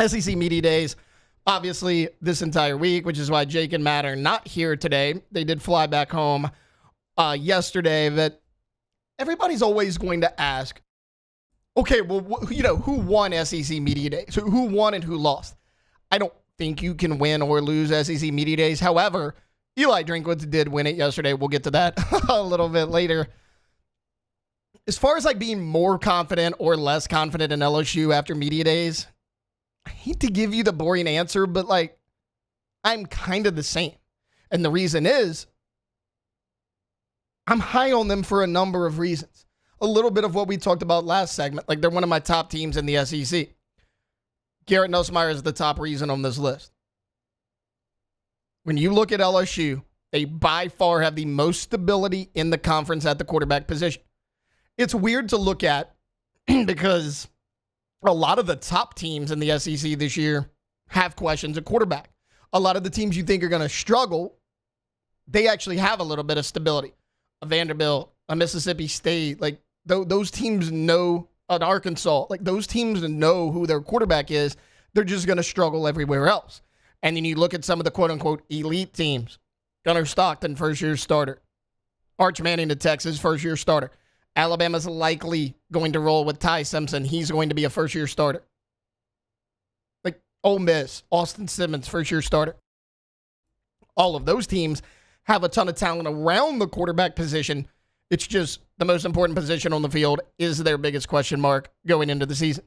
SEC Media Days, obviously, this entire week, which is why Jake and Matt are not here today. They did fly back home yesterday, but everybody's always going to ask, okay, well, who won SEC Media Days? So who won and who lost? I don't think you can win or lose SEC Media Days. However, Eli Drinkwitz did win it yesterday. We'll get to that a little bit later. As far as like being more confident or less confident in LSU after Media Days, I hate to give you the boring answer, but like I'm kind of the same. And the reason is I'm high on them for a number of reasons. A little bit of what we talked about last segment. Like they're one of my top teams in the SEC. Garrett Nussmeier is the top reason on this list. When you look at LSU, they by far have the most stability in the conference at the quarterback position. It's weird to look at because a lot of the top teams in the SEC this year have questions at quarterback. A lot of the teams you think are going to struggle, they actually have a little bit of stability. A Vanderbilt, a Mississippi State, like those teams know, an Arkansas, like those teams know who their quarterback is. They're just going to struggle everywhere else. And then you look at some of the quote-unquote elite teams. Gunnar Stockton, first-year starter. Arch Manning to Texas, first-year starter. Alabama's likely going to roll with Ty Simpson. He's going to be a first-year starter. Like Ole Miss, Austin Simmons, first-year starter. All of those teams have a ton of talent around the quarterback position. It's just the most important position on the field is their biggest question mark going into the season.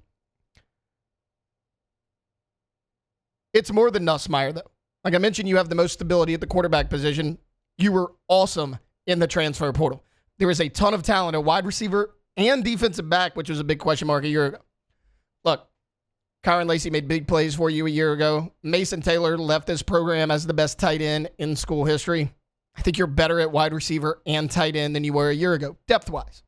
It's more than Nussmeier, though. Like I mentioned, you have the most stability at the quarterback position. You were awesome in the transfer portal. There is a ton of talent at wide receiver and defensive back, which was a big question mark a year ago. Look, Kyron Lacey made big plays for you a year ago. Mason Taylor left this program as the best tight end in school history. I think you're better at wide receiver and tight end than you were a year ago, depth-wise.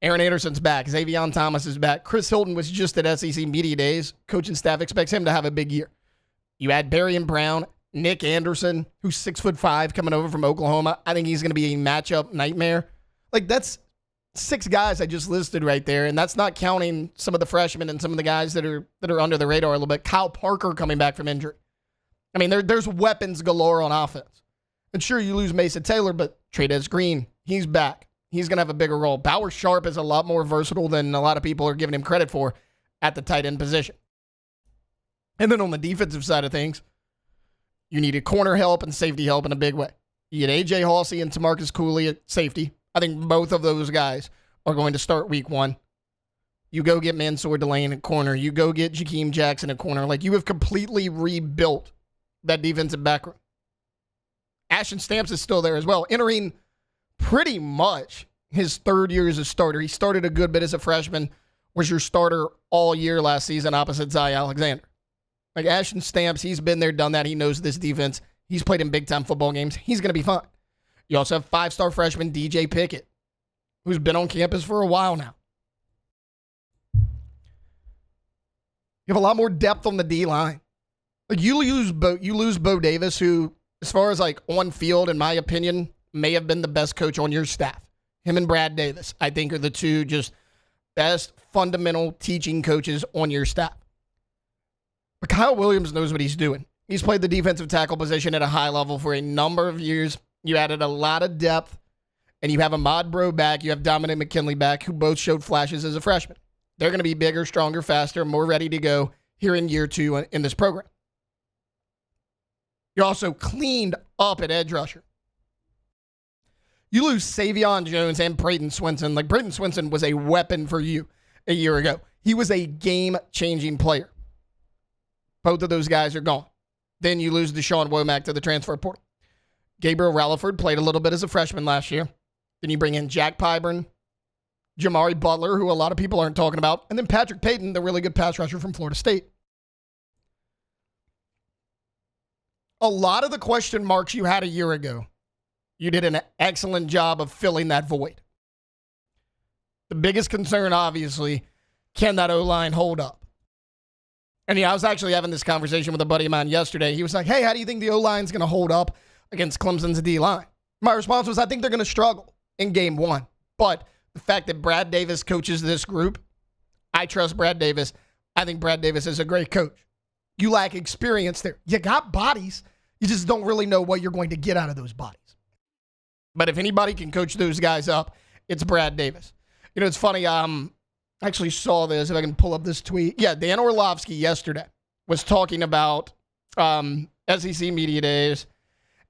Aaron Anderson's back. Xavier Thomas is back. Chris Hilton was just at SEC Media Days. Coaching staff expects him to have a big year. You add Berrien Brown, Nick Anderson, who's 6'5", coming over from Oklahoma. I think he's going to be a matchup nightmare. Like, that's 6 guys I just listed right there, and that's not counting some of the freshmen and some of the guys that are under the radar a little bit. Kyle Parker coming back from injury. I mean, there's weapons galore on offense. And sure, you lose Mason Taylor, but Trey'Dez Green, he's back. He's going to have a bigger role. Bauer Sharp is a lot more versatile than a lot of people are giving him credit for at the tight end position. And then on the defensive side of things, you needed corner help and safety help in a big way. You get A.J. Halsey and Tamarcus Cooley at safety. I think both of those guys are going to start week 1. You go get Mansour Delane at corner. You go get Jakeem Jackson at corner. Like, you have completely rebuilt that defensive backroom. Ashton Stamps is still there as well, entering pretty much his 3rd year as a starter. He started a good bit as a freshman, was your starter all year last season opposite Zy Alexander. Like Ashton Stamps, he's been there, done that. He knows this defense. He's played in big-time football games. He's going to be fine. You also have 5-star freshman DJ Pickett, who's been on campus for a while now. You have a lot more depth on the D-line. Like you lose Bo Davis, who, as far as like on field, in my opinion, may have been the best coach on your staff. Him and Brad Davis, I think, are the two just best fundamental teaching coaches on your staff. But Kyle Williams knows what he's doing. He's played the defensive tackle position at a high level for a number of years. You added a lot of depth, and you have Ahmad Bro back. You have Dominic McKinley back, who both showed flashes as a freshman. They're going to be bigger, stronger, faster, more ready to go here in year 2 in this program. You also cleaned up at edge rusher. You lose Savion Jones and Brayton Swinson. Like, Brayton Swinson was a weapon for you a year ago. He was a game-changing player. Both of those guys are gone. Then you lose Deshaun Womack to the transfer portal. Gabriel Ralliford played a little bit as a freshman last year. Then you bring in Jack Pyburn, Jamari Butler, who a lot of people aren't talking about, and then Patrick Payton, the really good pass rusher from Florida State. A lot of the question marks you had a year ago, you did an excellent job of filling that void. The biggest concern, obviously, can that O-line hold up? And yeah, I was actually having this conversation with a buddy of mine yesterday. He was like, hey, how do you think the O-line's going to hold up against Clemson's D-line? My response was, I think they're going to struggle in game 1. But the fact that Brad Davis coaches this group, I trust Brad Davis I think Brad Davis is a great coach. You lack experience there. You got bodies. You just don't really know what you're going to get out of those bodies. But if anybody can coach those guys up, it's Brad Davis. You know, it's funny. I actually saw this. If I can pull up this tweet. Yeah, Dan Orlovsky yesterday was talking about SEC Media Days,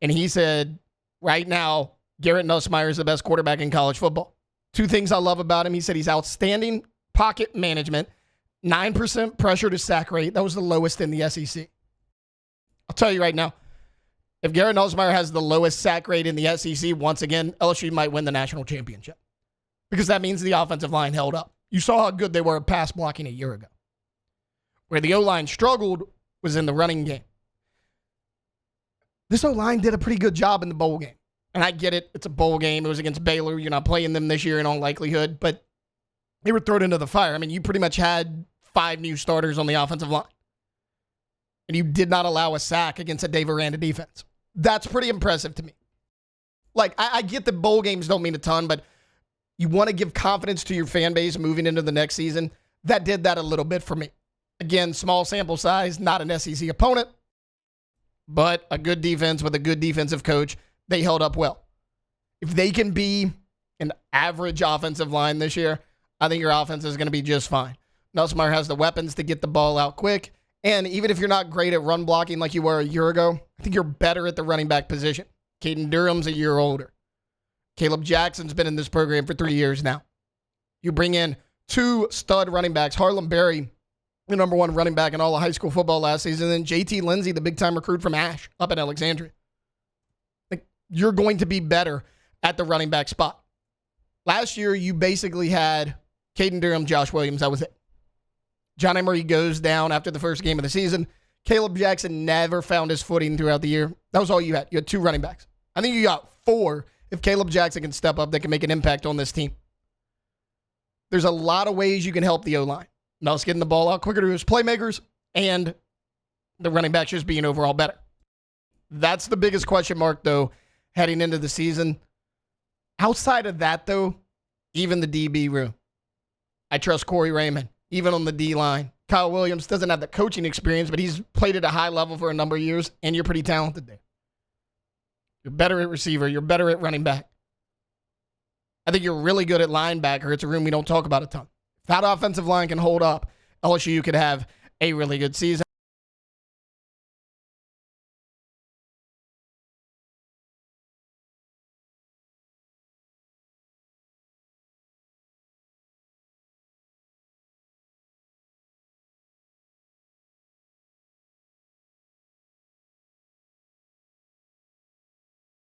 and he said, right now, Garrett Nussmeier is the best quarterback in college football. Two things I love about him. He said he's outstanding pocket management, 9% pressure to sack rate. That was the lowest in the SEC. I'll tell you right now, if Garrett Nussmeier has the lowest sack rate in the SEC, once again, LSU might win the national championship. Because that means the offensive line held up. You saw how good they were at pass blocking a year ago. Where the O-line struggled was in the running game. This O-line did a pretty good job in the bowl game. And I get it. It's a bowl game. It was against Baylor. You're not playing them this year in all likelihood. But they were thrown into the fire. I mean, you pretty much had 5 new starters on the offensive line. And you did not allow a sack against a Dave Aranda defense. That's pretty impressive to me. Like, I get that bowl games don't mean a ton, but you want to give confidence to your fan base moving into the next season. That did that a little bit for me. Again, small sample size, not an SEC opponent, but a good defense with a good defensive coach. They held up well. If they can be an average offensive line this year, I think your offense is going to be just fine. Nussmeier has the weapons to get the ball out quick. And even if you're not great at run blocking like you were a year ago, I think you're better at the running back position. Caden Durham's a year older. Caleb Jackson's been in this program for 3 years now. You bring in 2 stud running backs. Harlem Berry, the number 1 running back in all of high school football last season. And then JT Lindsey, the big-time recruit from Ash up in Alexandria. Like, you're going to be better at the running back spot. Last year, you basically had Caden Durham, Josh Williams. That was it. John Emery goes down after the first game of the season. Caleb Jackson never found his footing throughout the year. That was all you had. You had 2 running backs. I think you got 4 if Caleb Jackson can step up that can make an impact on this team. There's a lot of ways you can help the O-line. Nuss getting the ball out quicker to his playmakers and the running backs just being overall better. That's the biggest question mark, though, heading into the season. Outside of that, though, even the DB room. I trust Corey Raymond, even on the D-line. Kyle Williams doesn't have the coaching experience, but he's played at a high level for a number of years, and you're pretty talented there. You're better at receiver. You're better at running back. I think you're really good at linebacker. It's a room we don't talk about a ton. If that offensive line can hold up, LSU could have a really good season.